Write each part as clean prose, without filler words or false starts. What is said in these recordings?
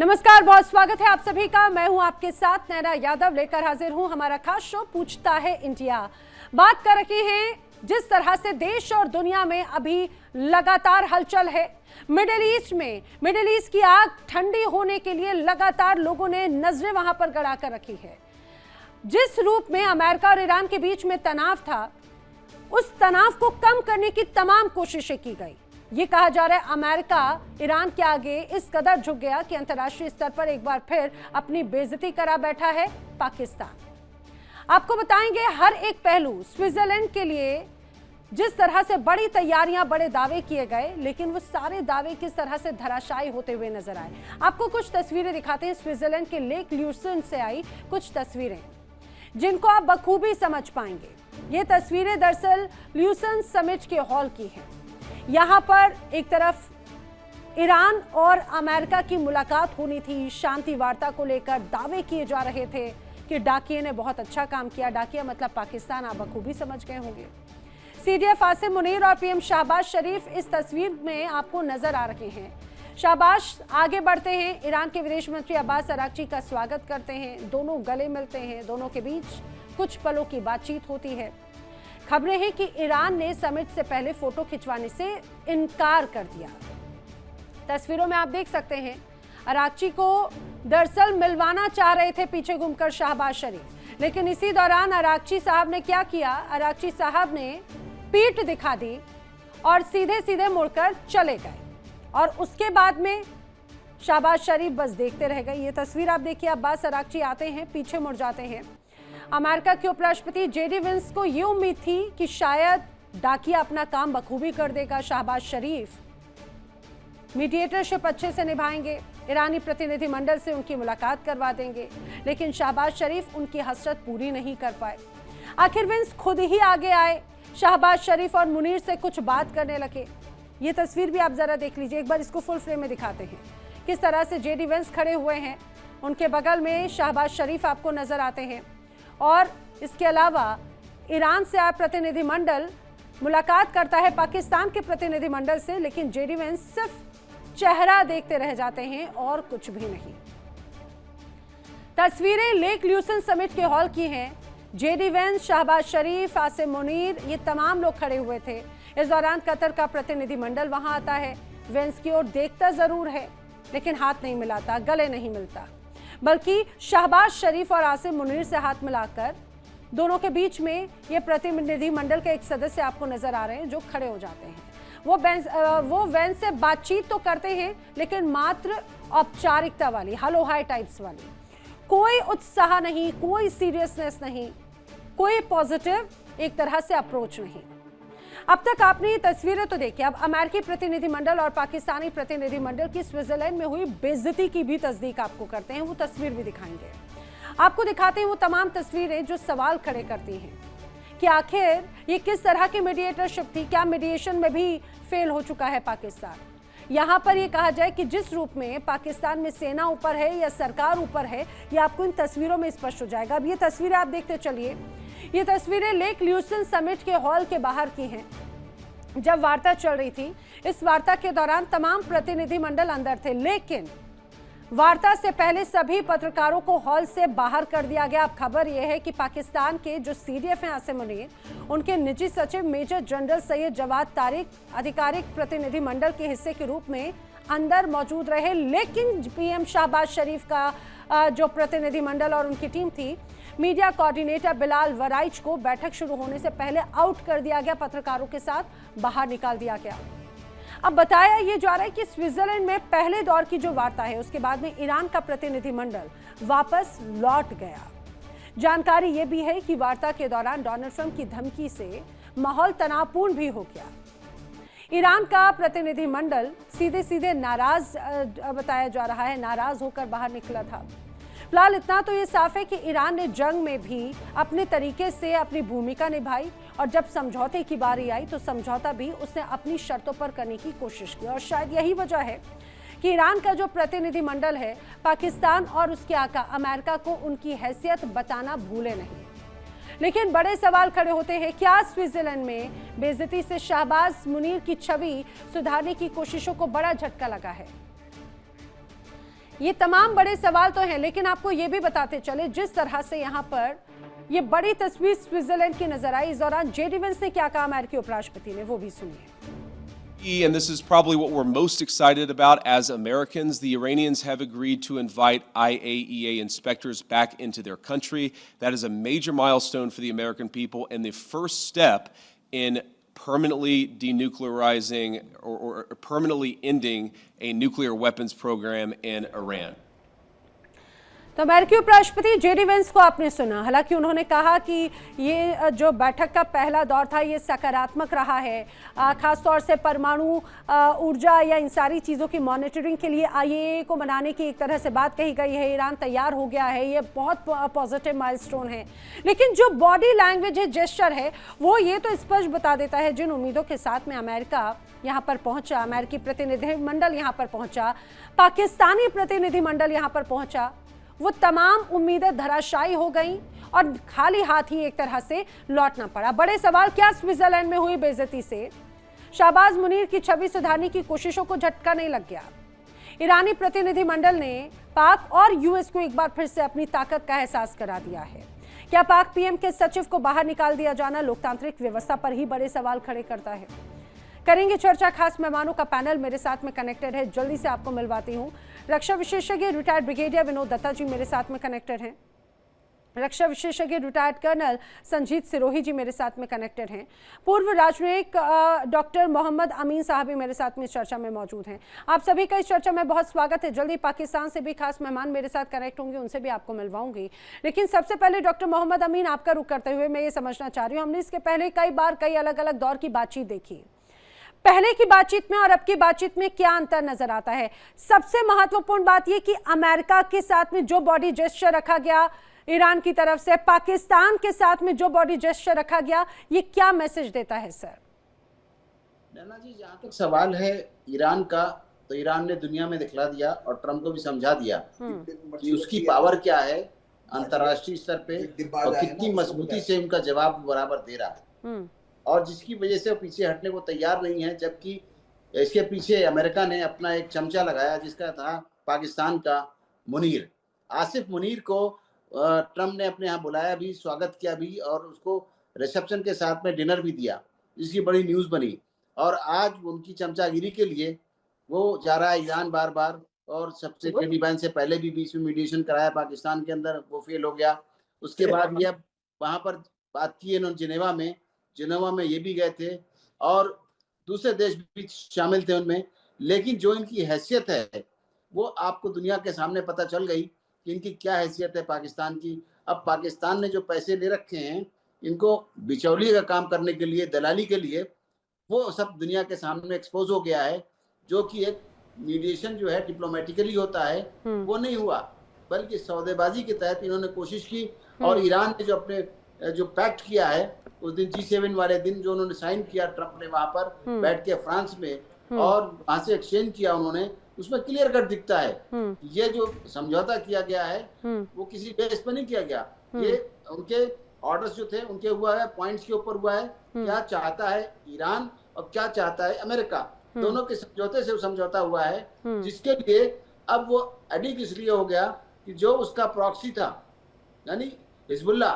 नमस्कार, बहुत स्वागत है आप सभी का। मैं हूं आपके साथ नैना यादव, लेकर हाजिर हूं हमारा खास शो पूछता है इंडिया। बात कर रहे हैं जिस तरह से देश और दुनिया में अभी लगातार हलचल है। मिडिल ईस्ट की आग ठंडी होने के लिए लगातार लोगों ने नजरें वहां पर गड़ा कर रखी है। जिस रूप में अमेरिका और ईरान के बीच में तनाव था, उस तनाव को कम करने की तमाम कोशिशें की गई। ये कहा जा रहा है अमेरिका ईरान के आगे इस कदर झुक गया कि अंतर्राष्ट्रीय स्तर पर एक बार फिर अपनी बेइज्जती करा बैठा है पाकिस्तान। आपको बताएंगे हर एक पहलू। स्विट्जरलैंड के लिए जिस तरह से बड़ी तैयारियां, बड़े दावे किए गए, लेकिन वो सारे दावे किस तरह से धराशायी होते हुए नजर आए। आपको कुछ तस्वीरें दिखाते हैं। स्विट्जरलैंड के लेक ल्यूसन से आई कुछ तस्वीरें जिनको आप बखूबी समझ पाएंगे। ये तस्वीरें दरअसल ल्यूसन समिट के हॉल की हैं। यहाँ पर एक तरफ ईरान और अमेरिका की मुलाकात होनी थी। शांति वार्ता को लेकर दावे किए जा रहे थे कि डाकिये ने बहुत अच्छा काम किया। डाकिया मतलब पाकिस्तान, आप बखूबी समझ गए होंगे। सीडीएफ आसिम मुनीर और पीएम शहबाज शरीफ इस तस्वीर में आपको नजर आ रहे हैं। शहबाज आगे बढ़ते हैं, ईरान के विदेश मंत्री अब्बास अरागची का स्वागत करते हैं। दोनों गले मिलते हैं, दोनों के बीच कुछ पलों की बातचीत होती है। खबरें हैं कि ईरान ने समिट से पहले फोटो खिंचवाने से इनकार कर दिया। तस्वीरों में आप देख सकते हैं अरागची को दरअसल मिलवाना चाह रहे थे पीछे घूमकर शहबाज शरीफ, लेकिन इसी दौरान अरागची साहब ने क्या किया, अरागची साहब ने पीठ दिखा दी और सीधे सीधे मुड़कर चले गए। और उसके बाद में शहबाज शरीफ बस देखते रह गए। ये तस्वीर आप देखिए, अब्बास अरागची आते हैं, पीछे मुड़ जाते हैं। अमेरिका के उपराष्ट्रपति जेडी वेंस को ये उम्मीद थी कि शायद डाकिया अपना काम बखूबी कर देगा। शहबाज शरीफ मीडिएटरशिप अच्छे से निभाएंगे, ईरानी प्रतिनिधिमंडल से उनकी मुलाकात करवा देंगे, लेकिन शहबाज शरीफ उनकी हसरत पूरी नहीं कर पाए। आखिर वेंस खुद ही आगे आए, शहबाज शरीफ और मुनीर से कुछ बात करने लगे। ये तस्वीर भी आप जरा देख लीजिए, एक बार इसको फुल फ्रेम में दिखाते हैं किस तरह से जेडी वेंस खड़े हुए हैं। उनके बगल में शहबाज शरीफ आपको नजर आते हैं और इसके अलावा ईरान से आया प्रतिनिधिमंडल मुलाकात करता है पाकिस्तान के प्रतिनिधिमंडल से, लेकिन जेडी वेंस सिर्फ चेहरा देखते रह जाते हैं और कुछ भी नहीं। तस्वीरें लेक ल्यूसन समिट के हॉल की हैं। जेडी वेंस, शहबाज शरीफ, आसिम मुनीर, ये तमाम लोग खड़े हुए थे। इस दौरान कतर का प्रतिनिधिमंडल वहां आता है। वेंस की ओर देखता जरूर है, लेकिन हाथ नहीं मिलाता, गले नहीं मिलता, बल्कि शहबाज शरीफ और आसिम मुनीर से हाथ मिलाकर दोनों के बीच में ये प्रतिनिधिमंडल के एक सदस्य आपको नजर आ रहे हैं जो खड़े हो जाते हैं। वो वेंस से बातचीत तो करते हैं, लेकिन मात्र औपचारिकता वाली, हेलो हाय टाइप्स वाली। कोई उत्साह नहीं, कोई सीरियसनेस नहीं, कोई पॉजिटिव एक तरह से अप्रोच नहीं। अब तक आपने ये तस्वीरें तो देखी। अब अमेरिकी प्रतिनिधिमंडल और पाकिस्तानी प्रतिनिधिमंडल की स्विट्जरलैंड में हुई बेइज्जती की भी तस्दीक आपको करते हैं। वो तस्वीर भी दिखाएंगे, आपको दिखाते हैं वो तमाम तस्वीरें जो सवाल खड़े करती हैं कि आखिर ये किस तरह की मीडिएटरशिप थी। क्या मीडिएशन में भी फेल हो चुका है पाकिस्तान? यहाँ पर ये कहा जाए कि जिस रूप में पाकिस्तान में सेना ऊपर है या सरकार ऊपर है, ये आपको इन तस्वीरों में स्पष्ट हो जाएगा। अब ये तस्वीरें आप देखते चलिए। ये तस्वीरें लेक ल्यूसन समिट के हॉल के बाहर की हैं। जब वार्ता चल रही थी, इस वार्ता के दौरान तमाम प्रतिनिधिमंडल अंदर थे, लेकिन वार्ता से पहले सभी पत्रकारों को हॉल से बाहर कर दिया गया। अब खबर यह है कि पाकिस्तान के जो सीडीएफ हैं आसिम मुनीर, उनके निजी सचिव मेजर जनरल सैयद जवाद तारिक आधिकारिक प्रतिनिधिमंडल के हिस्से के रूप में अंदर मौजूद रहे, लेकिन पीएम शहबाज शरीफ का जो प्रतिनिधिमंडल और उनकी टीम थी, मीडिया कोऑर्डिनेटर बिलाल वराइच को बैठक शुरू होने से पहले आउट कर दिया गया, पत्रकारों के साथ बाहर निकाल दिया गया। अब बताया ये जा रहा है कि स्विट्जरलैंड में पहले दौर की जो वार्ता है, उसके बाद में ईरान का प्रतिनिधिमंडल वापस लौट गया। जानकारी ये भी है कि वार्ता के दौरान डोनाल्ड ट्रंप की धमकी से माहौल तनावपूर्ण भी हो गया। ईरान का प्रतिनिधिमंडल सीधे सीधे नाराज बताया जा रहा है, नाराज होकर बाहर निकला था। फिलहाल इतना तो ये साफ है कि ईरान ने जंग में भी अपने तरीके से अपनी भूमिका निभाई और जब समझौते की बारी आई तो समझौता भी उसने अपनी शर्तों पर करने की कोशिश की। और शायद यही वजह है कि ईरान का जो प्रतिनिधिमंडल है, पाकिस्तान और उसके आका अमेरिका को उनकी हैसियत बताना भूले नहीं। लेकिन बड़े सवाल खड़े होते हैं, क्या स्विट्जरलैंड में बेइज्जती से शहबाज मुनीर की छवि सुधारने की कोशिशों को बड़ा झटका लगा है? ये तमाम बड़े सवाल तो हैं, लेकिन आपको ये भी बताते चले जिस तरह से यहाँ पर ये बड़ी तस्वीर स्विट्जरलैंड की नजर आई, इस दौरान जेडी वेंस ने क्या कहा अमेरिकी उपराष्ट्रपति ने, वो भी सुनिए। And this is probably what we're most excited about as Americans. The Iranians have agreed to invite IAEA inspectors back into their country. That is a major milestone for the American people and the first step in permanently denuclearizing or permanently ending a nuclear weapons program in Iran. तो अमेरिकी उपराष्ट्रपति JD Vance को आपने सुना। हालांकि उन्होंने कहा कि ये जो बैठक का पहला दौर था ये सकारात्मक रहा है, खासतौर से परमाणु ऊर्जा या इन सारी चीज़ों की मॉनिटरिंग के लिए आईएए को बनाने की एक तरह से बात कही गई है। ईरान तैयार हो गया है, ये बहुत पॉजिटिव माइलस्टोन है। लेकिन जो बॉडी लैंग्वेज है, जेस्चर है, वो ये तो स्पष्ट बता देता है जिन उम्मीदों के साथ में अमेरिका यहाँ पर पहुंचा, अमेरिकी प्रतिनिधिमंडल यहाँ पर पहुंचा, पाकिस्तानी प्रतिनिधिमंडल यहाँ पर पहुंचा, वो तमाम उम्मीदें धराशायी हो गईं और खाली हाथ ही एक तरह से लौटना पड़ा। बड़े सवाल, क्या स्विट्जरलैंड में हुई बेइज्जती से शाहबाज मुनीर की छवि सुधारने की कोशिशों को झटका नहीं लग गया? ईरानी प्रतिनिधिमंडल ने पाक और यूएस को एक बार फिर से अपनी ताकत का एहसास करा दिया है। क्या पाक पीएम के सचिव को बाहर निकाल दिया जाना लोकतांत्रिक व्यवस्था पर ही बड़े सवाल खड़े करता है? करेंगे चर्चा। खास मेहमानों का पैनल मेरे साथ में कनेक्टेड है, जल्दी से आपको मिलवाती हूँ। रक्षा विशेषज्ञ रिटायर्ड ब्रिगेडियर विनोद दत्ता जी मेरे साथ में कनेक्टेड हैं। रक्षा विशेषज्ञ रिटायर्ड कर्नल संजीत सिरोही जी मेरे साथ में कनेक्टेड हैं। पूर्व राजनयिक डॉक्टर मोहम्मद अमीन साहब भी मेरे साथ में इस चर्चा में मौजूद हैं। आप सभी का इस चर्चा में बहुत स्वागत है। जल्दी पाकिस्तान से भी खास मेहमान मेरे साथ कनेक्ट होंगे, उनसे भी आपको मिलवाऊंगी। लेकिन सबसे पहले डॉक्टर मोहम्मद अमीन, आपका रुख करते हुए मैं ये समझना चाह रही हूँ, हमने इसके पहले कई बार कई अलग अलग दौर की बातचीत देखी, पहले की बातचीत में और अब की बातचीत में क्या अंतर नजर आता है? सबसे महत्वपूर्ण बात यह कि अमेरिका के साथ में जो बॉडी जेस्चर रखा गया ईरान की तरफ से, पाकिस्तान के साथ में जो बॉडी जेस्चर रखा गया, ये क्या मैसेज देता है सर? नैना जी, जहाँ तक सवाल है ईरान का, तो ईरान ने दुनिया में दिखला दिया और ट्रंप को भी समझा दिया कि उसकी पावर क्या है अंतर्राष्ट्रीय स्तर पे और कितनी मजबूती से उनका जवाब बराबर दे रहा है, और जिसकी वजह से वो पीछे हटने को तैयार नहीं है। जबकि इसके पीछे अमेरिका ने अपना एक चमचा लगाया जिसका था पाकिस्तान का मुनीर, आसिफ मुनीर को ट्रम्प ने अपने यहाँ बुलाया भी, स्वागत किया भी और उसको रिसेप्शन के साथ में डिनर भी दिया, जिसकी बड़ी न्यूज़ बनी। और आज उनकी चमचागिरी के लिए वो जा रहा है ईरान बार बार, और सबसे जेडी वेंस से पहले भी बीच में मीडिएशन कराया पाकिस्तान के अंदर, वो फेल हो गया। उसके बाद ये वहाँ पर बात की इन्होंने जिनेवा में ये भी गए थे और दूसरे देश भी शामिल थे उनमें। लेकिन जो इनकी हैसियत है वो आपको दुनिया के सामने पता चल गई कि इनकी क्या हैसियत है पाकिस्तान की। अब पाकिस्तान ने जो पैसे ले रखे हैं इनको बिचौलिए का काम करने के लिए, दलाली के लिए, वो सब दुनिया के सामने एक्सपोज हो गया है। जो कि एक मीडिएशन जो है डिप्लोमेटिकली होता है वो नहीं हुआ, बल्कि सौदेबाजी के तहत इन्होंने कोशिश की। और ईरान ने जो अपने जो पैक्ट किया है उस दिन G7 वाले दिन जो उन्होंने साइन किया, ट्रंप ने वहां पर बैठ के फ्रांस में और वहां से एक्सचेंज किया उन्होंने, उसमें क्लियर कट दिखता है ये जो समझौता किया गया है वो किसी बेस पर नहीं किया गया। ये उनके ऑर्डर्स जो थे उनके हुआ है, पॉइंट्स के ऊपर हुआ है, क्या चाहता है ईरान और क्या चाहता है अमेरिका, दोनों के समझौते से समझौता हुआ है। जिसके लिए अब वो एडिक्ट इसलिए हो गया कि जो उसका प्रॉक्सी था यानी हिजबुल्ला,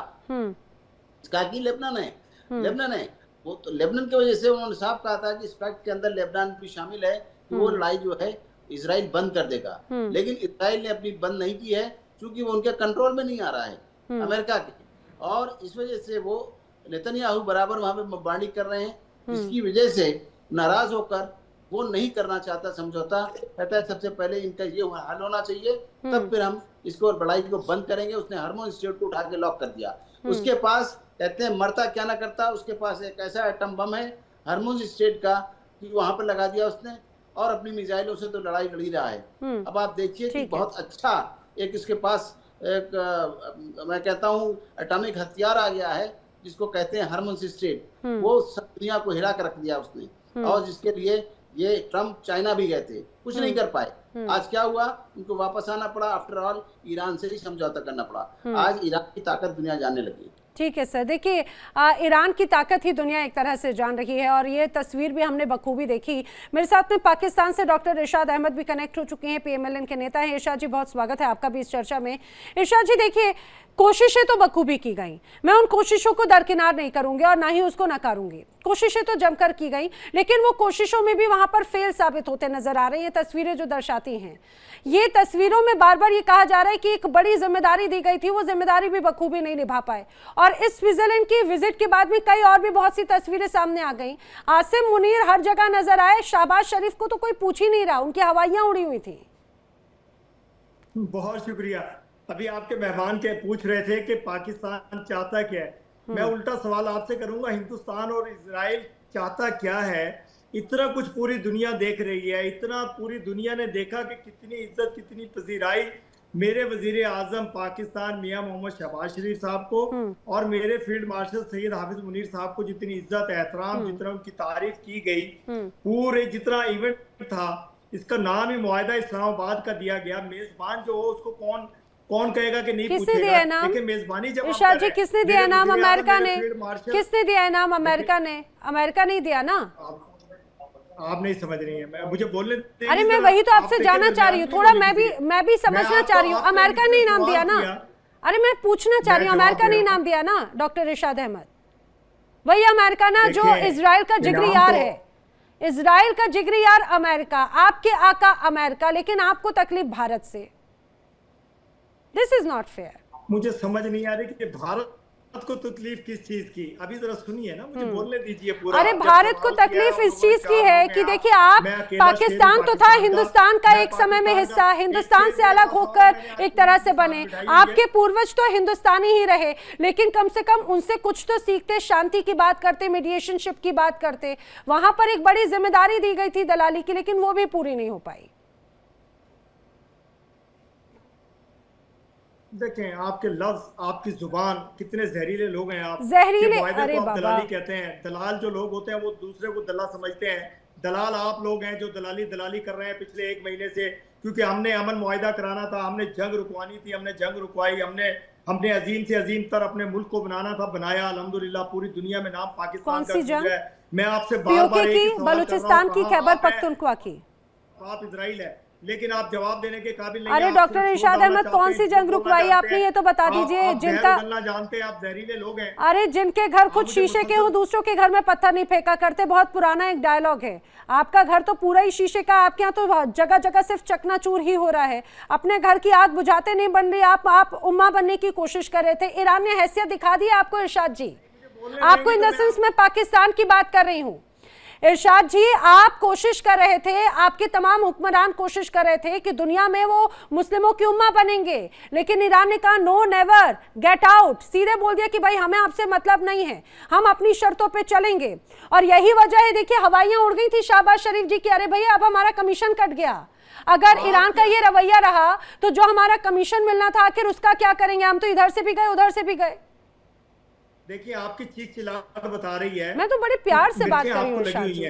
इसका की लेबनान है वो, तो लेबनान की वजह से उन्होंने साफ कहा था कि इस पैक्ट के अंदर लेबनान भी शामिल है कि वो लड़ाई जो है इजराइल बंद कर देगा। लेकिन इजराइल ने अपनी बंद नहीं की है क्योंकि वो उनके कंट्रोल में नहीं आ रहा है अमेरिका के, और इस वजह से वो नेतन्याहू बराबर वहां पे बमबारी कर रहे हैं, जिसकी वजह से नाराज होकर वो नहीं करना चाहता समझौता। कहता है सबसे पहले इनका ये हल होना चाहिए, तब फिर हम इसको लड़ाई को बंद करेंगे। उसने हार्मोन इंस्टीट्यूट को उठा के लॉक कर दिया। उसके पास कहते हैं मरता क्या ना करता, उसके पास एक ऐसा एटम बम है हार्मोन स्टेट का कि वहां पर लगा दिया उसने, और अपनी मिसाइलों से तो लड़ाई लड़ी रहा है। अब आप देखिए कि बहुत अच्छा एक इसके पास एक मैं कहता हूँ एटॉमिक हथियार आ गया है जिसको कहते हैं हार्मोन स्टेट। वो सब दुनिया को हिला कर रख दिया उसने, और जिसके लिए ये ट्रम्प चाइना भी गए थे, कुछ नहीं कर पाए। आज क्या हुआ, उनको वापस आना पड़ा। आफ्टर ऑल ईरान से ही समझौता करना पड़ा। आज ईरान की ताकत दुनिया जानने लगी। ठीक है सर, देखिए ईरान की ताकत ही दुनिया एक तरह से जान रही है और ये तस्वीर भी हमने बखूबी देखी। मेरे साथ में पाकिस्तान से डॉक्टर इरशाद अहमद भी कनेक्ट हो चुके हैं, पीएमएलएन के नेता हैं। इरशाद जी, बहुत स्वागत है आपका भी इस चर्चा में। इरशाद जी, देखिए कोशिशें तो बखूबी की गई, मैं उन कोशिशों को दरकिनार नहीं करूंगी और ना ही उसको नकारूंगी। कोशिशें तो जमकर की गई, लेकिन वो कोशिशों में भी वहां पर फेल साबित होते नजर आ रहे हैं। तस्वीरें जो दर्शाती हैं, ये तस्वीरों में बार बार ये कहा जा रहा है कि एक बड़ी जिम्मेदारी दी गई थी, वो जिम्मेदारी भी बखूबी नहीं निभा पाए। और इस स्विट्जरलैंड की विजिट के बाद भी कई और भी बहुत सी तस्वीरें सामने आ गई। आसिम मुनीर हर जगह नजर आए, शहबाज शरीफ को तो कोई पूछ ही नहीं रहा, उनकी हवाइयां उड़ी हुई थी। बहुत शुक्रिया। अभी आपके मेहमान के पूछ रहे थे कि पाकिस्तान चाहता क्या है, मैं उल्टा सवाल आपसे करूंगा, हिंदुस्तान और इजराइल चाहता क्या है? इतना कुछ पूरी दुनिया देख रही है, इतना पूरी दुनिया ने देखा कि कितनी इज्जत, कितनी पजीराई मेरे वजीर आजम पाकिस्तान मियां मोहम्मद शहबाज शरीफ साहब को और मेरे फील्ड मार्शल सैयद हाफिज मुनीर साहब को जितनी इज्जत एहतराम, जितना उनकी तारीफ की गई, पूरे जितना इवेंट था, इसका नाम ही मुआहिदा इस्लामाबाद का दिया गया। मेजबान जो हो उसको कौन कहेगा कि नहीं पूछेगा, लेकिन मेजबानी जब इरशाद जी, किसने दिया नाम? अमेरिका ने। किसने दिया नाम? अमेरिका ने। अमेरिका नहीं दिया ना। आप नहीं समझ रही हैं, मुझे बोलने। अरे मैं वही तो आपसे जानना चाह रही हूँ, थोड़ा मैं भी समझना चाह रही हूँ। अमेरिका ने नाम दिया ना। अरे मैं पूछना चाह रही हूँ, अमेरिका ने नाम दिया ना डॉक्टर इरशाद अहमद? वही अमेरिका ना जो इजराइल का जिगरी यार है। इजराइल का जिगरी यार अमेरिका, आपके आका अमेरिका, लेकिन आपको तकलीफ भारत से। This is not fair. मुझे समझ नहीं आ रही कि भारत को तकलीफ किस चीज की। अभी जरा सुनिए ना, मुझे बोलने दीजिए पूरा। अरे भारत को तकलीफ इस चीज की है कि देखिए आप, पाकिस्तान तो था हिंदुस्तान का एक समय में हिस्सा, हिंदुस्तान से अलग होकर एक तरह से बने। आपके पूर्वज तो हिंदुस्तानी ही रहे, लेकिन कम से कम उनसे कुछ तो सीखते, शांति की बात करते, मीडिएशनशिप की बात करते। वहां पर एक बड़ी जिम्मेदारी दी गई थी दलाली की, लेकिन वो भी पूरी नहीं हो पाई। देखें, आपके लफ्ज, आपकी जुबान, कितने जहरीले लोग हैं आप। जहरीले? अरे बाबा, दलाली कहते हैं। दलाल जो लोग होते हैं वो दूसरे को दलाल समझते हैं। दलाल आप लोग हैं जो दलाली कर रहे हैं पिछले 1 महीने से, क्योंकि हमने अमन मुआहिदा कराना था, हमने जंग रुकवानी थी, हमने जंग रुकवाई, हमने अजीम से अजीम तर अपने मुल्क को बनाना था, बनाया। अल्हम्दुलिल्लाह पूरी दुनिया में नाम पाकिस्तान का गूंजा है। मैं आपसे बार-बार एक ही सवाल कर रहा हूं, बलूचिस्तान की, खैबर पख्तूनख्वा की। आप इजराइल है, लेकिन आप जवाब देने के काबिल नहीं। अरे डॉक्टर इरशाद अहमद, कौन सी जंग रुकवाई आपने, ये तो बता दीजिए। जिनका जानते हैं आप, जहरीले लोग हैं। अरे जिनके घर खुद शीशे के हो, दूसरों के घर में पत्थर नहीं फेंका करते। बहुत पुराना एक डायलॉग है। आपका घर तो पूरा ही शीशे का, आपके यहाँ तो जगह जगह सिर्फ चकनाचूर ही हो रहा है। अपने घर की आग बुझाते नहीं बन रही, आप उम्मा बनने की कोशिश कर रहे थे। ईरान ने हैसियत दिखा दी आपको इरशाद जी। आपको इन द सेंस मैं पाकिस्तान की बात कर रही हूँ। इरशाद जी, आप कोशिश कर रहे थे, आपके तमाम हुक्मरान कोशिश कर रहे थे कि दुनिया में वो मुस्लिमों की उम्मा बनेंगे, लेकिन ईरान ने कहा नो नेवर, गेट आउट। सीधे बोल दिया कि भाई हमें आपसे मतलब नहीं है, हम अपनी शर्तों पे चलेंगे। और यही वजह है, देखिए हवाइयां उड़ गई थी शहबाज शरीफ जी की। अरे भैया, अब हमारा कमीशन कट गया। अगर ईरान का ये रवैया रहा तो जो हमारा कमीशन मिलना था, आखिर उसका क्या करेंगे? हम तो इधर से भी गए, उधर से भी गए। देखिए, आपकी चीख चिल्लाहट बता रही है। मैं तो बड़े प्यार से बात कर रही हूँ इरशाद जी,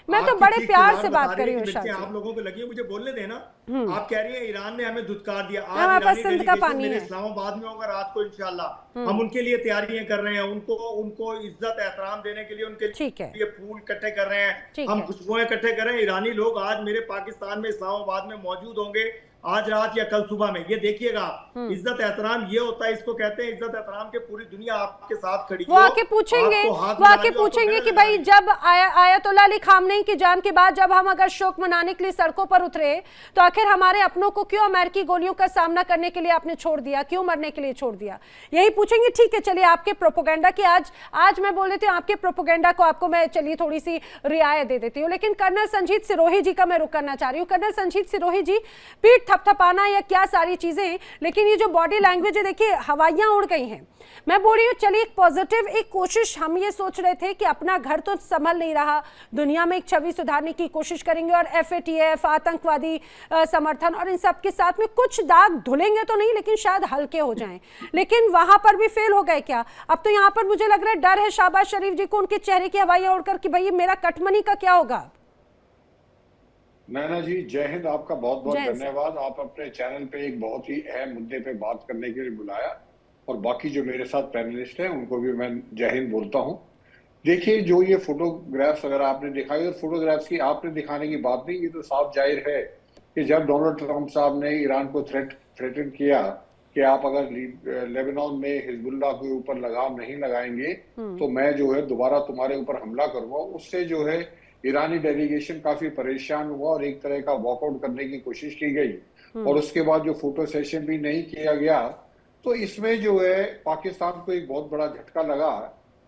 मैं तो बड़े प्यार से बात कर रही हूँ इरशाद जी। आप लोगों को लगी है, मुझे बोलने देना। आप कह रही हैं ईरान ने हमें धुतकार दिया। हमारे पास सिंध का पानी है। इस्लामाबाद में होगा रात को इंशाल्लाह। हम उनके लिए तैयारियां कर रहे हैं, उनको इज्जत एहतराम देने के लिए उनके लिए फूल इकट्ठे कर रहे हैं, हम खुशबुएं इकट्ठे कर रहे हैं। ईरानी लोग आज मेरे पाकिस्तान में, इस्लामाबाद में मौजूद होंगे, आज रात या कल सुबह में। ये देखिएगा, इज्जत एहतराम ये होता है, इसको कहते हैं इज्जत एहतराम के। पूरी दुनिया आपके साथ खड़ी है। वो आके पूछेंगे कि भाई जब आयतुल्लाह अली खामनेई की जान के बाद जब हम अगर शोक मनाने के लिए सड़कों पर उतरे, तो आखिर हमारे अपनों को क्यों अमेरिकी गोलियों का सामना करने के लिए आपने छोड़ दिया, क्यों मरने के लिए छोड़ दिया? यही पूछेंगे। ठीक है, चलिए आपके प्रोपोगेंडा की आज मैं बोल देती हूँ, आपके प्रोपोगेंडा को आपको मैं चलिए थोड़ी सी रियायत दे देती हूँ। लेकिन कर्नल संजीत सिरोही जी का मैं रुक करना चाह रही हूँ। कर्नल संजीत सिरोही जी, पीठ थपथपाना या क्या सारी चीजें, लेकिन ये जो बॉडी लैंग्वेज है, देखिए हवाइयां उड़ गई हैं। मैं बोल रही हूँ, चलिए एक पॉजिटिव एक कोशिश, हम ये सोच रहे थे कि अपना घर तो संभल नहीं रहा, दुनिया में एक छवि सुधारने की कोशिश करेंगे और FATF, आतंकवादी समर्थन और इन सब के साथ में कुछ दाग धुलेंगे तो नहीं, लेकिन शायद हल्के हो जाएं। लेकिन वहां पर भी फेल हो गए क्या? अब तो यहाँ पर मुझे लग रहा है डर है शहबाज शरीफ जी को, उनके चेहरे की हवाइयां उड़कर कि भाई मेरा कटमनी का क्या होगा। नैना जी, जय हिंद। आपका बहुत बहुत धन्यवाद। आप अपने चैनल पे एक बहुत ही अहम मुद्दे पे बात करने के लिए बुलाया। और बाकी जो मेरे साथ पैनलिस्ट हैं उनको भी मैं जय हिंद बोलता हूं। देखिए, जो ये फोटोग्राफ्स अगर आपने दिखाई, और फोटोग्राफ्स की आपने दिखाने की बात नहीं, ये तो साफ जाहिर है कि जब डोनाल्ड ट्रंप साहब ने ईरान को थ्रेटन किया कि आप अगर लेबनान में हिजबुल्लाह के ऊपर लगाम नहीं लगाएंगे तो मैं जो है दोबारा तुम्हारे ऊपर हमला करूंगा, उससे जो है ईरानी डेलीगेशन काफी परेशान हुआ और एक तरह का वॉकआउट करने की कोशिश की गई, और उसके बाद जो फोटो सेशन भी नहीं किया गया, तो इसमें जो है पाकिस्तान को एक बहुत बड़ा झटका लगा।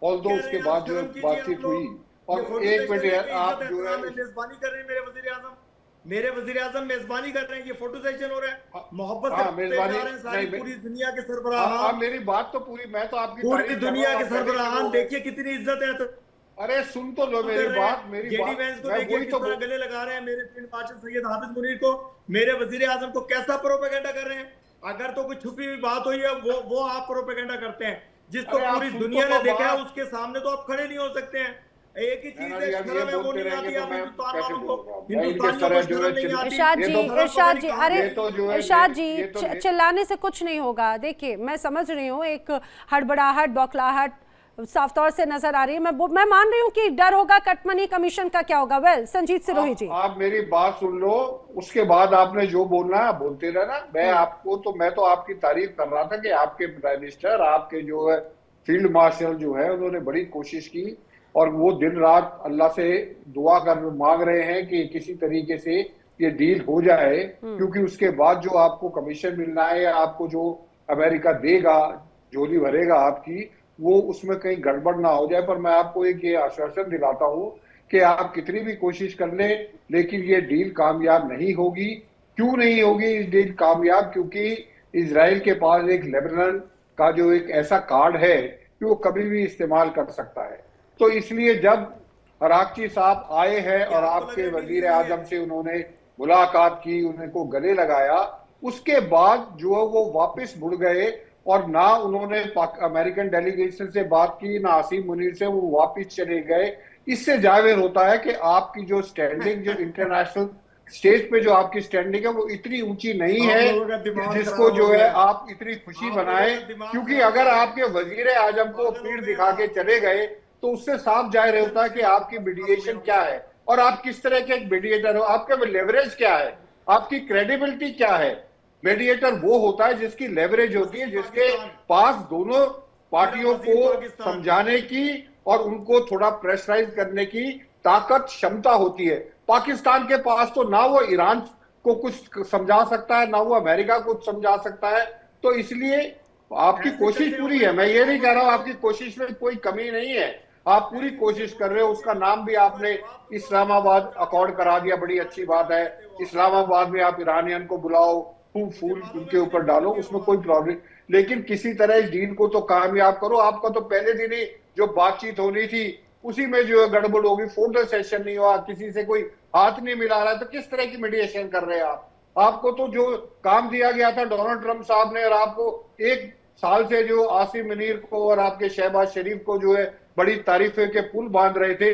ऑल्दो उसके बाद जो बातचीत हुई, और एक मिनट यार, आप जो है मेजबानी कर रहे हैं, मेरे वजीर आजम मेजबानी कर रहे हैं, ये फोटो सेशन हो रहा है, मोहब्बत से मेजबानी पूरी दुनिया के सरबराहान। मेरी बात तो पूरी, मैं तो आपकी पूरी दुनिया के सरबराहान, देखिए कितनी इज्जत है। तो अरे सुन तो लो मेरी बात, गले लगा रहे हैं मेरे फील्ड मार्शल सैयद हाफिज मुनीर को, मेरे वजीर आजम को कैसा प्रोपेगेंडा कर रहे हैं। अगर तो कोई छुपी हुई बात हुई है वो आप प्रोपेगेंडा करते हैं, जिसको पूरी दुनिया ने देखा है, उसके सामने तो आप खड़े नहीं हो सकते हैं। एक ही चीज है, शर्म है वो नहीं आती आप हिंदुस्तान वालों को, हिंदुस्तानियों को शर्म नहीं आती। इरशाद जी, अरे इरशाद जी, चिल्लाने से कुछ नहीं होगा। देखिए, मैं समझ रही हूँ एक हड़बड़ाहट, बौखलाहट साफ तौर से नजर आ रही है। मैं मान रही हूँ कि डर होगा, कटमनी कमीशन का क्या होगा। वेल, संजीत सिरोही जी, आप मेरी बात सुन लो, उसके बाद आपने जो बोलना है बोलते रहना। मैं तो आपकी तारीफ कर रहा था कि आपके प्राइम मिनिस्टर, आपके जो है फील्ड मार्शल जो है, उन्होंने बड़ी कोशिश की, और वो दिन रात अल्लाह से दुआ कर मांग रहे हैं कि किसी तरीके से ये डील हो जाए, क्योंकि उसके बाद जो आपको कमीशन मिलना है या आपको जो अमेरिका देगा, झोली भरेगा आपकी, वो उसमें कहीं गड़बड़ ना हो जाए। पर मैं आपको एक ये आश्वासन दिलाता हूं कि आप कितनी भी कोशिश कर लें, लेकिन ये डील कामयाब नहीं होगी। क्यों नहीं होगी इस डील कामयाब? क्योंकि इजराइल के पास एक लेबनान का जो एक ऐसा कार्ड है कि वो कभी भी इस्तेमाल कर सकता है। तो इसलिए जब अराक्ची साहब आए हैं और आपके वजीर आजम से उन्होंने मुलाकात की, उनको गले लगाया, उसके बाद जो वो वापस मुड़ गए, और ना उन्होंने अमेरिकन डेलीगेशन से बात की, ना आसिम मुनीर से, वो वापस चले गए। इससे जाहिर होता है कि आपकी जो स्टैंडिंग, जो इंटरनेशनल स्टेज पे जो आपकी स्टैंडिंग है, वो इतनी ऊंची नहीं है जिसको जो है आप इतनी खुशी बनाए। क्योंकि अगर आपके वजीर आजम को पीठ दिखा के चले गए तो उससे साफ जाहिर होता है कि आपकी मीडिएशन क्या है और आप किस तरह के एक मीडिएटर हो, आपका लेवरेज क्या है, आपकी क्रेडिबिलिटी क्या है। मीडिएटर वो होता है जिसकी लेवरेज होती है, जिसके पास दोनों पार्टियों को समझाने की और उनको थोड़ा प्रेशराइज करने की ताकत, क्षमता होती है। पाकिस्तान के पास तो ना वो ईरान को कुछ समझा सकता है, ना वो अमेरिका को कुछ समझा सकता है। तो इसलिए आपकी कोशिश पूरी है, मैं ये नहीं कह रहा हूं आपकी कोशिश में कोई कमी नहीं है, आप पूरी कोशिश कर रहे हो। उसका नाम भी आपने इस्लामाबाद अकॉर्ड करा दिया, बड़ी अच्छी बात है। इस्लामाबाद में आप ईरानियन को बुलाओ, खूब फूल उनके ऊपर डालो, उसमें कोई प्रॉब्लम, लेकिन किसी तरह इस डील को तो कामयाब करो। आपका तो पहले दिन ही जो बातचीत होनी थी उसी में जो है गड़बड़ होगी, फोटो सेशन नहीं हुआ, किसी से कोई हाथ नहीं मिला रहा है, तो किस तरह की मीडिएशन कर रहे हैं आप? आपको तो जो काम दिया गया था डोनाल्ड ट्रंप साहब ने, और आपको एक साल से जो आसिम मुनीर को और आपके शहबाज शरीफ को जो है बड़ी तारीफें के पुल बांध रहे थे,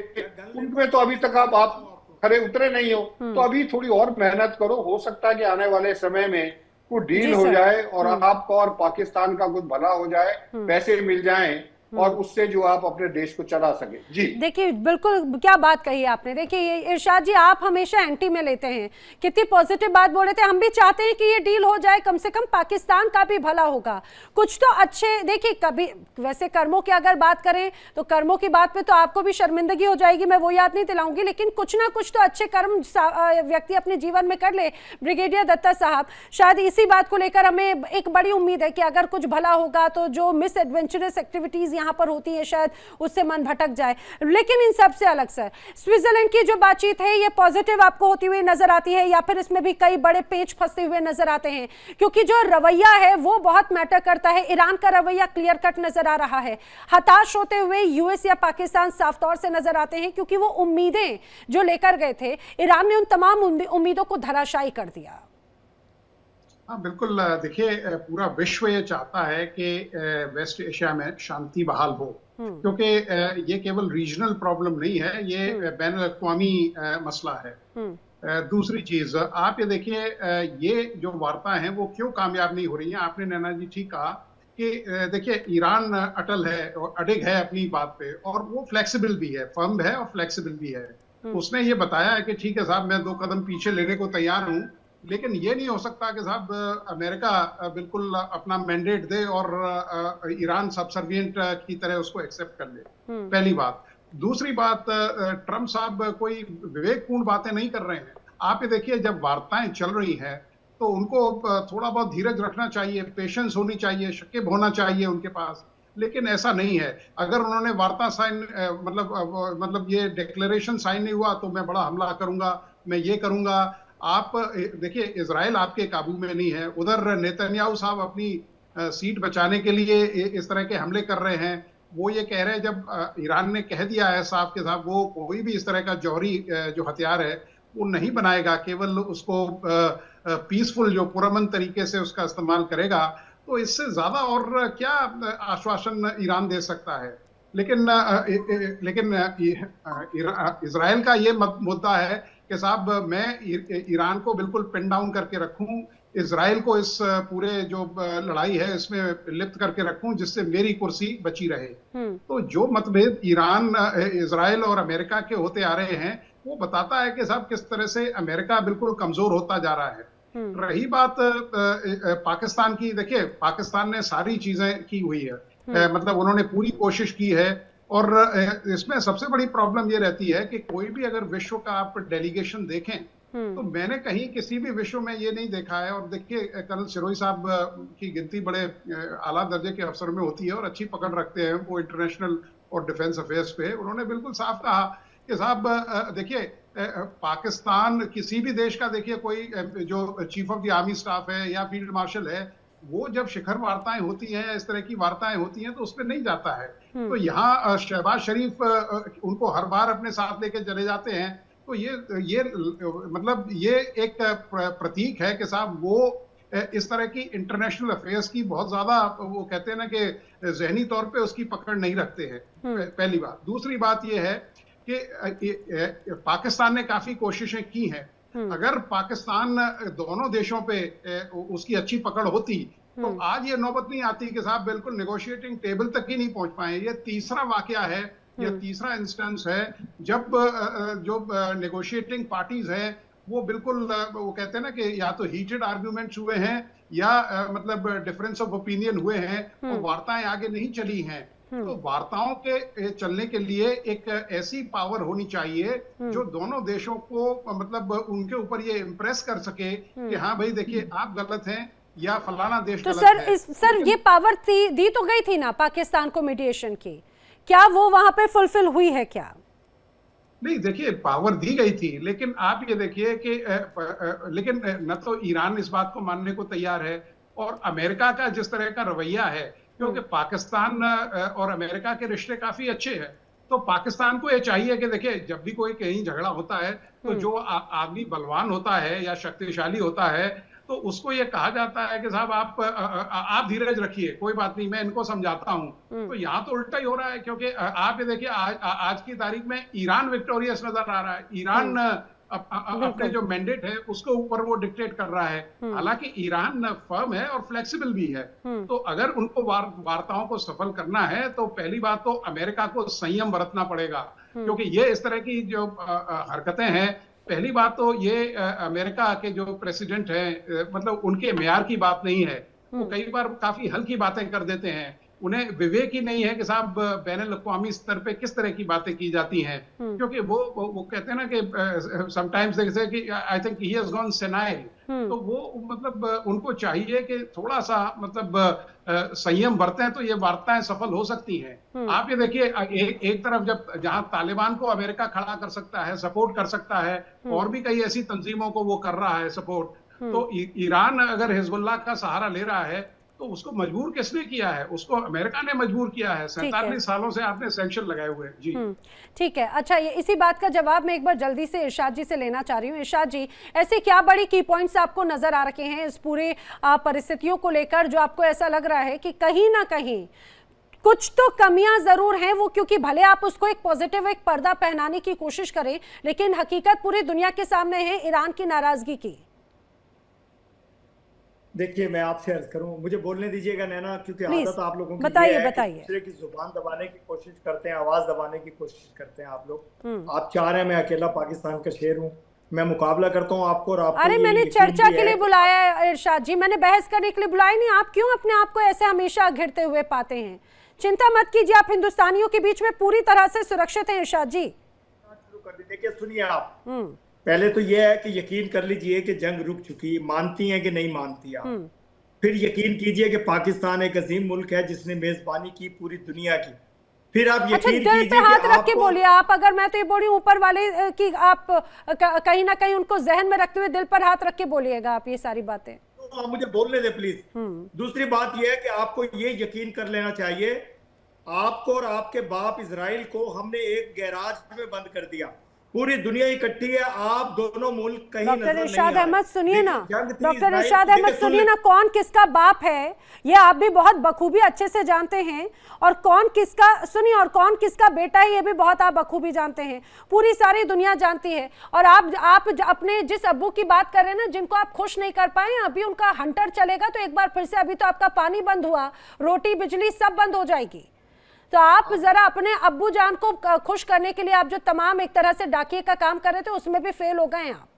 उनमें तो अभी तक आप खरे उतरे नहीं हो। तो अभी थोड़ी और मेहनत करो, हो सकता है कि आने वाले समय में कोई डील हो जाए और आपका और पाकिस्तान का कुछ भला हो जाए, पैसे मिल जाएं और उससे जो आप अपने देश को चला सके। जी देखिए, बिल्कुल क्या बात कही आपने। देखिए इरशाद जी, आप हमेशा एंटी में लेते हैं, कितनी पॉजिटिव बात बोल रहे थे। हम भी चाहते हैं कि ये डील हो जाए, कम से कम पाकिस्तान का भी भला होगा। कुछ तो अच्छे, देखिए कभी वैसे कर्मों की अगर बात करें तो कर्मों की बात पे तो आपको भी शर्मिंदगी हो जाएगी, मैं वो याद नहीं दिलाऊंगी, लेकिन कुछ ना कुछ तो अच्छे कर्म व्यक्ति अपने जीवन में कर ले। ब्रिगेडियर दत्ता साहब, शायद इसी बात को लेकर हमें एक बड़ी उम्मीद है कि अगर कुछ भला होगा तो जो मिस एडवेंचरस एक्टिविटीज यहाँ पर होती है शायद उससे मन भटक जाए। लेकिन इन सब से अलग सर, स्विट्जरलैंड की जो बातचीत है ये पॉजिटिव आपको होती हुई नजर आती है, या फिर इसमें भी कई बड़े पेच फंसते हुए नजर आते हैं? क्योंकि जो रवैया है वो बहुत मैटर करता है। ईरान का रवैया क्लियर कट नजर आ रहा है, हताश होते हुए यूएस या पाकिस्तान साफ तौर से नजर आते हैं, क्योंकि वो उम्मीदें जो लेकर गए थे ईरान ने उन तमाम उम्मीदों को धराशायी कर दिया। हाँ बिल्कुल, देखिए पूरा विश्व ये चाहता है कि वेस्ट एशिया में शांति बहाल हो, क्योंकि ये केवल रीजनल प्रॉब्लम नहीं है, ये बैन अवी मसला है। दूसरी चीज आप ये देखिए, ये जो वार्ता है वो क्यों कामयाब नहीं हो रही है। आपने नैना जी ठीक कहा कि देखिए ईरान अटल है और अडिग है अपनी बात पे, और वो फ्लेक्सिबल भी है, फर्म है और फ्लेक्सिबल भी है। उसने ये बताया है कि ठीक है साहब, मैं 2 कदम पीछे लेने को तैयार हूँ, लेकिन ये नहीं हो सकता कि साहब अमेरिका बिल्कुल अपना मैंडेट दे और ईरान सबसर्विएंट की तरह उसको एक्सेप्ट कर ले। पहली बात। दूसरी बात, ट्रम्प साहब कोई विवेकपूर्ण बातें नहीं कर रहे हैं। आप ये देखिए, जब वार्ताएं चल रही हैं तो उनको थोड़ा बहुत धीरज रखना चाहिए, पेशेंस होनी चाहिए, शकीब होना चाहिए उनके पास, लेकिन ऐसा नहीं है। अगर उन्होंने वार्ता साइन मतलब ये डिक्लेरेशन साइन नहीं हुआ तो मैं बड़ा हमला करूंगा, मैं ये करूंगा। आप देखिए, इजराइल आपके काबू में नहीं है, उधर नेतन्याहू साहब अपनी सीट बचाने के लिए इस तरह के हमले कर रहे हैं। वो ये कह रहे हैं, जब ईरान ने कह दिया है साहब के साहब वो कोई भी इस तरह का जौहरी जो हथियार है वो नहीं बनाएगा, केवल उसको पीसफुल जो पुरअमन तरीके से उसका इस्तेमाल करेगा, तो इससे ज्यादा और क्या आश्वासन ईरान दे सकता है। लेकिन इजराइल का ये मुद्दा है कि साहब मैं ईरान को बिल्कुल पिन डाउन करके रखूं, इजराइल को इस पूरे जो लड़ाई है इसमें लिप्त करके रखूं, जिससे मेरी कुर्सी बची रहे। तो जो मतभेद ईरान, इजराइल और अमेरिका के होते आ रहे हैं वो बताता है कि साहब किस तरह से अमेरिका बिल्कुल कमजोर होता जा रहा है। रही बात पाकिस्तान की, देखिए पाकिस्तान ने सारी चीजें की हुई है, मतलब उन्होंने पूरी कोशिश की है, और इसमें सबसे बड़ी प्रॉब्लम ये रहती है कि कोई भी अगर विश्व का आप डेलीगेशन देखें तो मैंने कहीं किसी भी विश्व में ये नहीं देखा है। और देखिए, कर्नल सिरोही साहब की गिनती बड़े आला दर्जे के अफसर में होती है और अच्छी पकड़ रखते हैं वो इंटरनेशनल और डिफेंस अफेयर्स पे। उन्होंने बिल्कुल साफ कहा कि साहब देखिए, पाकिस्तान किसी भी देश का, देखिए कोई जो chief of the army staff है या फील्ड मार्शल है, वो जब शिखर वार्ताएं होती हैं, इस तरह की वार्ताएं होती हैं, तो उसमें नहीं जाता है। तो यहाँ शहबाज शरीफ उनको हर बार अपने साथ लेके चले जाते हैं। तो ये मतलब ये एक प्रतीक है कि साहब वो इस तरह की इंटरनेशनल अफेयर्स की बहुत ज्यादा, वो कहते हैं ना कि जहनी तौर पे उसकी पकड़ नहीं रखते हैं। पहली बात। दूसरी बात ये है कि पाकिस्तान ने काफी कोशिशें की हैं। अगर पाकिस्तान दोनों देशों पे उसकी अच्छी पकड़ होती तो आज ये नौबत नहीं आती कि साहब बिल्कुल नेगोशिएटिंग टेबल तक ही नहीं पहुंच पाए। ये तीसरा वाकया है, ये तीसरा इंस्टेंस है जब जो नेगोशिएटिंग पार्टीज हैं वो बिल्कुल वो कहते हैं ना कि या तो हीटेड आर्ग्यूमेंट्स हुए हैं या मतलब डिफरेंस ऑफ ओपिनियन हुए हैं और वार्ताएं आगे नहीं चली हैं। तो वार्ताओं के चलने के लिए एक ऐसी पावर होनी चाहिए जो दोनों देशों को मतलब उनके ऊपर ये इम्प्रेस कर सके कि हाँ भाई देखिए आप गलत हैं या फलाना देश तो गलत है। सर ये पावर दी तो गई थी ना पाकिस्तान को मीडिएशन की, क्या वो वहां पे फुलफिल हुई है क्या? नहीं, देखिए पावर दी गई थी, लेकिन आप ये देखिए कि लेकिन न तो ईरान इस बात को मानने को तैयार है और अमेरिका का जिस तरह का रवैया है, क्योंकि पाकिस्तान और अमेरिका के रिश्ते काफी अच्छे हैं, तो पाकिस्तान को ये चाहिए कि देखिए जब भी कोई कहीं झगड़ा होता है तो जो आदमी बलवान होता है या शक्तिशाली होता है तो उसको ये कहा जाता है कि साहब आप धीरज रखिए, कोई बात नहीं, मैं इनको समझाता हूं। तो यहाँ तो उल्टा ही हो रहा है, क्योंकि आप ये देखिए आज की तारीख में ईरान विक्टोरियस नजर आ रहा है। ईरान अपने जो मैंडेट है उसके ऊपर वो डिक्टेट कर रहा है। हालांकि ईरान फर्म है और फ्लेक्सिबल भी है। तो अगर उनको वार्ताओं को सफल करना है तो पहली बात तो अमेरिका को संयम बरतना पड़ेगा, क्योंकि ये इस तरह की जो हरकतें हैं, पहली बात तो ये अमेरिका के जो प्रेसिडेंट हैं मतलब उनके म्यार की बात नहीं है। वो कई बार काफी हल्की बातें कर देते हैं, उन्हें विवेक ही नहीं है कि साहब बैनुल-अक़वामी स्तर पे किस तरह की बातें की जाती हैं, क्योंकि वो कहते हैं ना कि समटाइम्स जैसे कि I think he has gone senile. तो वो मतलब उनको चाहिए कि थोड़ा सा मतलब संयम बरतें तो ये वार्ताएं सफल हो सकती हैं। आप ये देखिए एक तरफ जहां तालिबान को अमेरिका खड़ा कर सकता है, सपोर्ट कर सकता है, और भी कई ऐसी तंजीमों को वो कर रहा है सपोर्ट, तो ईरान अगर हिजबुल्लाह का सहारा ले रहा है तो उसको मजबूर किसने किया है? उसको अमेरिका ने मजबूर किया है। 47 सालों से आपने सैंक्शन लगाए हुए हैं। जी ठीक है। अच्छा, ये इसी बात का जवाब मैं एक बार जल्दी से इरशाद जी से लेना चाह रही हूँ। इरशाद जी, ऐसे क्या बड़ी की पॉइंट्स आपको नजर आ रखे हैं इस पूरे परिस्थितियों को लेकर जो आपको ऐसा लग रहा है कि कहीं ना कहीं कुछ तो कमियां जरूर हैं, वो क्योंकि भले आप उसको एक पॉजिटिव एक पर्दा पहनाने की कोशिश करें, लेकिन हकीकत पूरी दुनिया के सामने है ईरान की नाराजगी की। देखिए मैं आपसे अर्ज करूं, मुझे बोलने दीजिएगा नैना, क्योंकि Please, आदत आप लोगों की बताइए, ये है कि बताइए। दूसरे की जुबान दबाने की कोशिश करते हैं, आवाज दबाने की कोशिश करते हैं आप लोग। हम्म। आप चाह रहे हैं मैं अकेला पाकिस्तान का शेर हूं, मैं मुकाबला करता हूं आपको, और आपको अरे ये मैंने यकीन चर्चा भी के है लिए कि बुलाया है इरशाद जी, मैंने बहस करने के लिए बुलाया नहीं। आप क्यों अपने आप को ऐसे हमेशा घिरते हुए पाते हैं? चिंता मत कीजिए, आप हिंदुस्तानियों के बीच में पूरी तरह से सुरक्षित हैं इरशाद जी। शुरू कर दी। देखिए सुनिए आप, पहले तो ये है कि यकीन कर लीजिए कि जंग रुक चुकी, मानती हैं कि नहीं मानती आप। फिर यकीन कीजिए कि पाकिस्तान एक अजीम मुल्क है जिसने मेजबानी की पूरी दुनिया की। फिर आप अच्छा, यकीन दिल पे कीजिए हाथ कि रख के आपको, बोलिए आप। अगर मैं तो ये बोली ऊपर वाले की आप कहीं ना कहीं उनको जहन में रखते हुए दिल पर हाथ रख के बोलिएगा आप ये सारी बातें। तो आप मुझे बोलने दे प्लीज। दूसरी बात यह है कि आपको ये यकीन कर लेना चाहिए, आपको और आपके बाप इजराइल को हमने एक गैराज में बंद कर दिया। पूरी दुनिया इकट्ठी है, आप दोनों मुल्क कहीं नजर डॉक्टर नहीं इरशाद आ रहे। अहमद सुनिए ना, जंग थी डॉक्टर इजराइल इरशाद की, अहमद देखिए सुन सुनिए ले। ना, कौन किसका बाप है ये आप भी बहुत बखूबी अच्छे से जानते हैं, और कौन किसका, सुनिए, और कौन किसका बेटा है ये भी बहुत आप बखूबी जानते हैं, पूरी सारी दुनिया जानती है। और आप अपने जिस अब्बू की बात कर रहे हैं ना, जिनको आप खुश नहीं कर पाए, अभी उनका हंटर चलेगा तो एक बार फिर से, अभी तो आपका पानी बंद हुआ, रोटी बिजली सब बंद हो जाएगी। तो आप जरा अपने अब्बू जान को खुश करने के लिए आप जो तमाम एक तरह से डाकिए का काम कर रहे थे उसमें भी फेल हो गए हैं आप।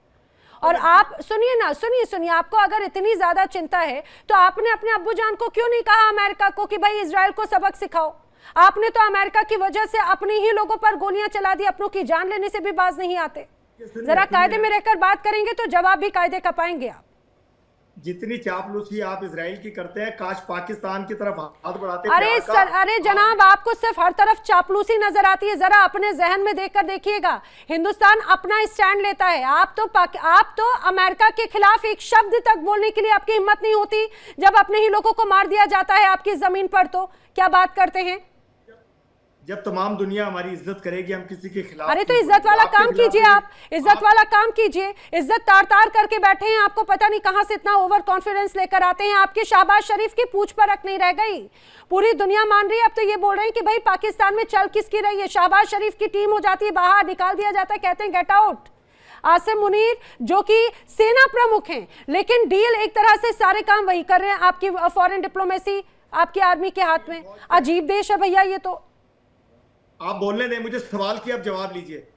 और आप सुनिए ना, सुनिए, आपको अगर इतनी ज्यादा चिंता है तो आपने अपने अब्बू जान को क्यों नहीं कहा अमेरिका को कि भाई इजराइल को सबक सिखाओ? आपने तो अमेरिका की वजह से अपने ही लोगों पर गोलियां चला दी, अपनों की जान लेने से भी बाज नहीं आते। जरा कायदे में रहकर बात करेंगे तो जवाब भी कायदे का पाएंगे आप। जितनी चापलूसी आप इजराइल की करते हैं, काश पाकिस्तान की तरफ हाथ बढ़ाते। अरे सर, अरे जनाब, आपको सिर्फ हर तरफ चापलूसी नजर आती है, जरा अपने जहन में देखकर देखिएगा। हिंदुस्तान अपना स्टैंड लेता है, आप तो अमेरिका के खिलाफ एक शब्द तक बोलने के लिए आपकी हिम्मत नहीं होती। जब अपने ही लोगों को मार दिया जाता है आपकी जमीन पर तो क्या बात करते हैं? जब तमाम दुनिया हमारी इज्जत करेगी, हम किसी के खिलाफ। अरे तो इज्जत वाला काम कीजिए आप, इज्जत वाला काम कीजिए। इज्जत तार तार करके बैठे हैं, आपको पता नहीं कहां से इतना ओवर कॉन्फिडेंस लेकर आते हैं। आपकी शहबाज शरीफ की पूछ पर रख नहीं रह गई, पूरी दुनिया मान रही है। अब तो ये बोल रहे हैं कि भाई पाकिस्तान में चल किसकी रही है? शहबाज शरीफ की टीम हो जाती है बाहर, निकाल दिया जाता है, कहते हैं गेट आउट। आसिम मुनीर जो कि सेना प्रमुख हैं, लेकिन डील एक तरह से सारे काम वही कर रहे हैं। आपकी फॉरेन डिप्लोमेसी आपकी आर्मी के हाथ में। अजीब देश है भैया ये तो। आप बोलने दें, मुझे सवाल किया, आप जवाब लीजिए।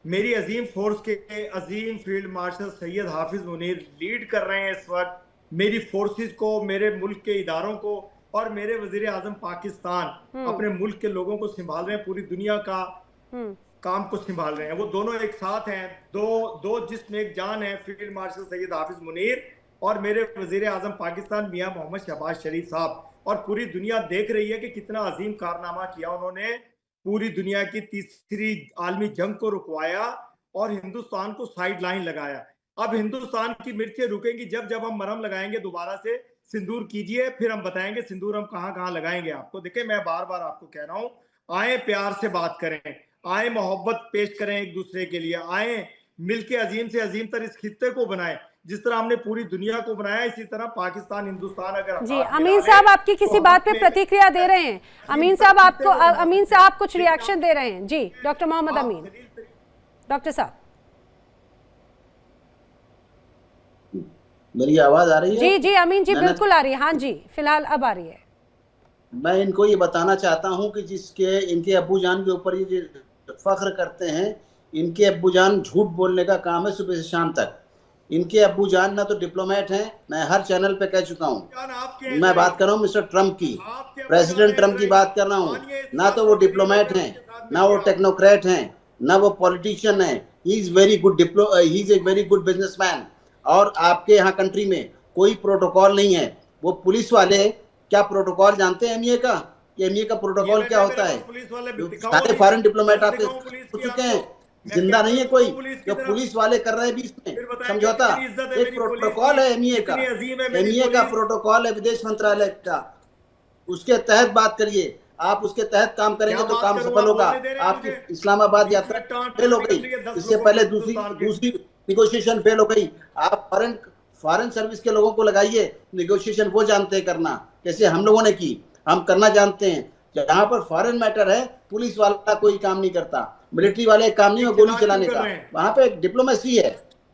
मेरी अजीम फोर्स के अजीम फील्ड मार्शल सैयद हाफिज मुनीर लीड कर रहे हैं इस वक्त मेरी फोर्सेस को, मेरे मुल्क के इदारों को, और मेरे वजीर आजम पाकिस्तान अपने मुल्क के लोगों को संभाल रहे हैं, पूरी दुनिया का काम को संभाल रहे हैं। वो दोनों एक साथ हैं, दो जिस्म एक जान है, फील्ड मार्शल सैयद हाफिज मुनीर और मेरे वजीर आजम पाकिस्तान मियां मोहम्मद शहबाज शरीफ साहब। और पूरी दुनिया देख रही है कि कितना अजीम कारनामा किया उन्होंने, पूरी दुनिया की तीसरी आलमी जंग को रुकवाया और हिंदुस्तान को साइड लाइन लगाया। अब हिंदुस्तान की मिर्चें रुकेंगी जब हम मरहम लगाएंगे। दोबारा से सिंदूर कीजिए, फिर हम बताएंगे सिंदूर हम कहाँ कहाँ लगाएंगे आपको। देखिए मैं बार बार आपको कह रहा हूँ, आए प्यार से बात करें, आए मोहब्बत पेश करें एक दूसरे के लिए, आए मिलके अजीम से अजीम तर इस खित्ते को बनाए। जिस तरह हमने पूरी दुनिया को बनाया, इसी तरह पाकिस्तान हिंदुस्तान अगर जी। अमीन साहब आपकी किसी बात पे प्रतिक्रिया दे रहे हैं। अमीन साहब कुछ रिएक्शन दे रहे हैं। जी डॉक्टर मोहम्मद अमीन, डॉक्टर साहब मेरी आवाज आ रही है? जी अमीन जी बिल्कुल आ रही है। हाँ जी, फिलहाल अब आ रही है। मैं इनको ये बताना चाहता हूँ कि जिसके इनके अब्बू जान के ऊपर ये फख्र करते हैं, इनके अब्बू जान झूठ बोलने का काम है सुबह से शाम तक। इनके अब्बू जान ना तो डिप्लोमेट हैं, मैं हर चैनल पे कह चुका हूँ। मैं बात कर रहा हूँ मिस्टर ट्रम्प की, प्रेसिडेंट ट्रम्प की बात कर रहा हूँ। ना तो वो डिप्लोमेट हैं, ना वो टेक्नोक्रेट हैं, ना वो पॉलिटिशियन है। He is very good businessman. और आपके यहाँ कंट्री में कोई प्रोटोकॉल नहीं है। वो पुलिस वाले क्या प्रोटोकॉल जानते हैं एमईए का? एमईए का प्रोटोकॉल क्या होता है? सारे फॉरेन डिप्लोमेट आपके हो चुके हैं, जिंदा नहीं है कोई। जो पुलिस वाले कर रहे हैं बीच में समझौता, एक प्रोटोकॉल है एमईए का। एमईए का प्रोटोकॉल है विदेश मंत्रालय का, उसके तहत बात करिए। आप उसके तहत काम करेंगे तो काम सफल होगा। आपकी इस्लामाबाद यात्रा फेल हो गई, इससे पहले दूसरी निगोशिएशन फेल हो गई। आप फॉरेन सर्विस के लोगों को लगाइए, निगोशिएशन वो जानते हैं करना, जैसे हम लोगों ने की, हम करना जानते हैं। जहाँ पर फॉरेन मैटर है पुलिस वाला कोई काम नहीं करता, मिलिट्री वाले काम नहीं है गोली चलाने का। वहां पे एक डिप्लोमेसी है।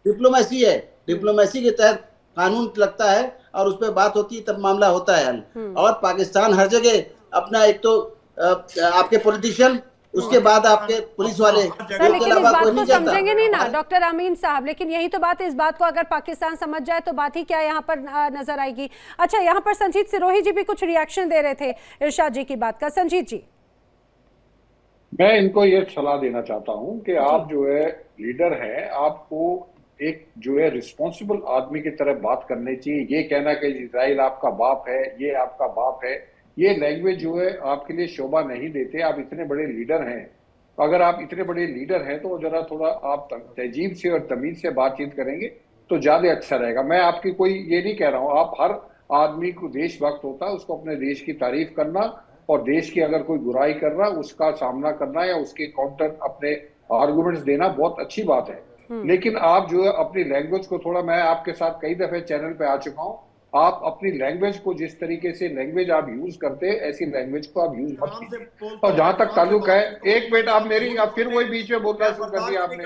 डिप्लोमेसी के तहत कानून लगता है और उस पर बात होती है तब मामला होता है हल। और पाकिस्तान हर जगह अपना एक तो आपके पॉलिटिशियन, उसके बाद आपके पुलिस वाले, सर लेकिन इस बात को समझेंगे नहीं ना डॉक्टर अमीन साहब, लेकिन यही तो बात है, इस बात को अगर पाकिस्तान समझ जाए तो बात ही क्या यहाँ पर नजर आएगी। अच्छा, यहाँ पर संजीत सिरोही जी भी कुछ रिएक्शन दे रहे थे इरशाद जी की बात का। संजीत जी, मैं इनको ये सलाह देना चाहता हूं कि आप जो है लीडर हैं, आपको एक जो है रिस्पॉन्सिबल आदमी की तरह बात करनी चाहिए। ये कहना कि इजराइल आपका बाप है, ये आपका बाप है, ये लैंग्वेज जो है आपके लिए शोभा नहीं देते। आप इतने बड़े लीडर हैं, अगर आप इतने बड़े लीडर हैं तो जरा थोड़ा आप तहजीब से और तमीज से बातचीत करेंगे तो ज्यादा अच्छा रहेगा। मैं आपकी कोई ये नहीं कह रहा हूँ, आप हर आदमी को देशभक्त होता है, उसको अपने देश की तारीफ करना और देश की अगर कोई बुराई कर रहा उसका सामना करना या उसके काउंटर अपने आर्गुमेंट्स देना बहुत अच्छी बात है। लेकिन आप जो है अपनी लैंग्वेज को थोड़ा, मैं आपके साथ कई दफे चैनल पे आ चुका हूँ, आप अपनी लैंग्वेज को जिस तरीके से लैंग्वेज आप यूज करते हैं ऐसी लैंग्वेज को आप यूज मत कीजिए। और जहां तक ताल्लुक है, एक मिनट आप मेरी, आप फिर वही बीच में बोलना शुरू कर दिया आपने।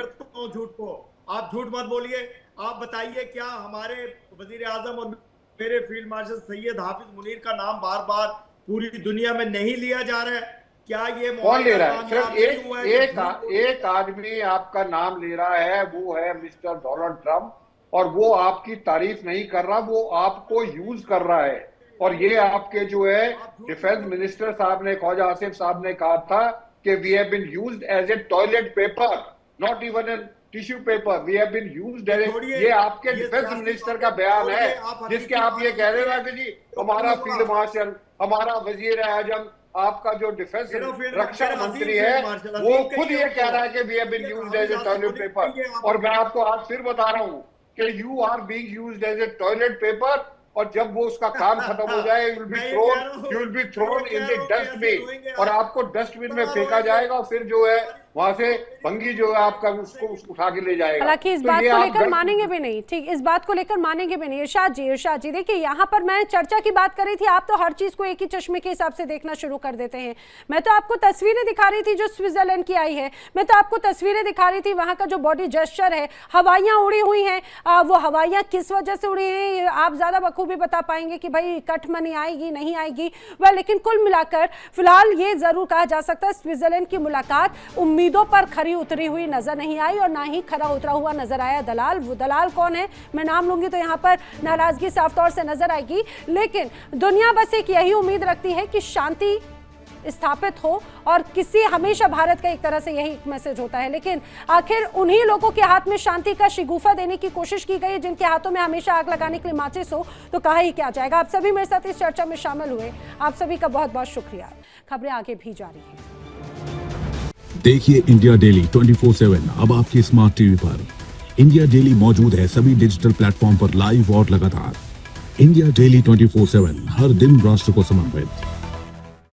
झूठ को आप झूठ मत बोलिए। आप बताइए क्या हमारे वजीर आजम और मेरे फील्ड मार्शल सैयद हाफिज मुनीर का नाम बार बार पूरी दुनिया में नहीं लिया जा रहा है? क्या ये कौन ले रहा है? सिर्फ एक आदमी आपका नाम ले रहा है, वो है मिस्टर डोनाल्ड ट्रंप, और वो आपकी तारीफ नहीं कर रहा, वो आपको यूज कर रहा है। और ये आपके जो है डिफेंस मिनिस्टर साहब ने, ख्वाजा आसिफ साहब ने कहा था कि we have been used as a toilet paper, not even a tissue paper, we have been used as. ये आपके डिफेंस मिनिस्टर का बयान है, जिसके आप ये कह रहे हैं कि जी हमारा फील्ड मार्शल, हमारा वजीर आजम, आपका जो डिफेंस रक्षा मंत्री है, वो खुद ये कह रहा है कि we have been used as a toilet paper. और मैं आपको आज फिर बता रहा हूँ कि you are being used as a toilet paper, और जब वो उसका काम खत्म हो जाए, you will be thrown in the dustbin, और आपको डस्टबिन में फेंका जाएगा, और फिर जो है वहां से भंगी जो है आपका उसको उठा के ले जाएगा। हालांकि इस बात को लेकर मानेंगे भी नहीं, ठीक, इस बात को लेकर मानेंगे भी नहीं। इरशाद जी देखिए, यहाँ पर मैं चर्चा की बात कर रही थी, आप तो हर चीज को एक ही चश्मे के हिसाब से देखना शुरू कर देते हैं। मैं तो आपको तस्वीरें दिखा रही थी जो स्विट्जरलैंड की आई है, मैं तो आपको तस्वीरें दिखा रही थी वहां का जो बॉडी जेस्चर है, हवाइयां उड़ी हुई हैं, वो हवाइयां किस वजह से उड़ी हैं आप ज्यादा बखूबी बता पाएंगे कि भाई कठमनी आएगी नहीं आएगी, वह लेकिन कुल मिलाकर फिलहाल ये जरूर कहा जा सकता है स्विट्जरलैंड की मुलाकात उम्मीदों पर खरी उतरी हुई नजर नहीं आई, और ना ही खरा उतरा हुआ नजर आया दलाल। वो दलाल कौन है, मैं नाम लूंगी तो यहाँ पर नाराजगी साफ तौर से नजर आएगी, लेकिन दुनिया बस एक यही उम्मीद रखती है कि शांति स्थापित हो, और किसी हमेशा भारत का एक तरह से यही मैसेज होता है, लेकिन आखिर उन्हीं लोगों के हाथ में शांति का शिगुफा देने की कोशिश की गई है जिनके हाथों में हमेशा आग लगाने के लिए माचिस हो, तो कहा ही क्या जाएगा। आप सभी मेरे साथ इस चर्चा में शामिल हुए, आप सभी का बहुत बहुत शुक्रिया। खबरें आगे भी जारी हैं। देखिए इंडिया डेली 24/7 अब आपकी स्मार्ट टीवी पर। इंडिया डेली मौजूद है सभी डिजिटल प्लेटफॉर्म पर लाइव और लगातार। इंडिया डेली 24/7 हर दिन राष्ट्र को समर्पित।